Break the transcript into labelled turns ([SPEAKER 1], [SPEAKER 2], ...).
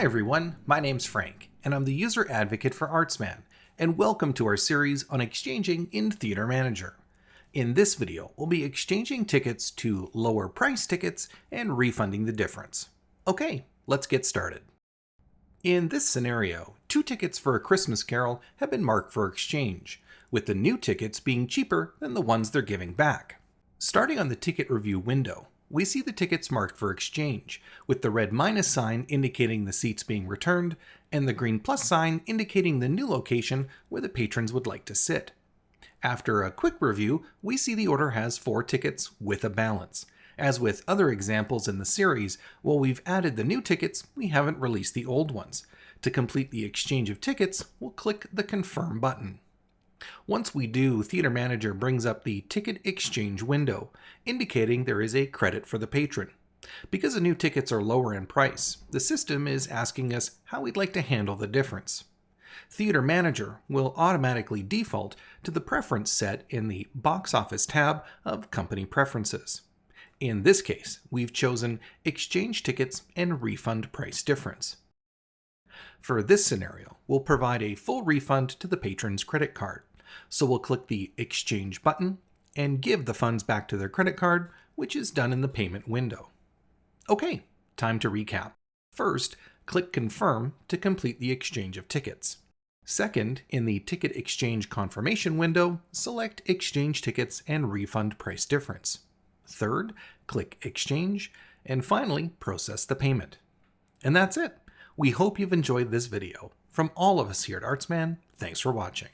[SPEAKER 1] Hi everyone, my name's Frank, and I'm the user advocate for Artsman, and welcome to our series on exchanging in Theater Manager. In this video, we'll be exchanging tickets to lower price tickets and refunding the difference. Okay, let's get started. In this scenario, 2 tickets for A Christmas Carol have been marked for exchange, with the new tickets being cheaper than the ones they're giving back. Starting on the ticket review window, we see the tickets marked for exchange, with the red minus sign indicating the seats being returned, and the green plus sign indicating the new location where the patrons would like to sit. After a quick review, we see the order has 4 tickets with a balance. As with other examples in the series, while we've added the new tickets, we haven't released the old ones. To complete the exchange of tickets, we'll click the Confirm button. Once we do, Theater Manager brings up the Ticket Exchange window, indicating there is a credit for the patron. Because the new tickets are lower in price, the system is asking us how we'd like to handle the difference. Theater Manager will automatically default to the preference set in the Box Office tab of Company Preferences. In this case, we've chosen Exchange Tickets and Refund Price Difference. For this scenario, we'll provide a full refund to the patron's credit card. So we'll click the Exchange button and give the funds back to their credit card, which is done in the payment window. Okay, time to recap. First, click Confirm to complete the exchange of tickets. Second, in the Ticket Exchange Confirmation window, select Exchange Tickets and Refund Price Difference. Third, click Exchange, and finally, process the payment. And that's it. We hope you've enjoyed this video. From all of us here at Artsman, thanks for watching.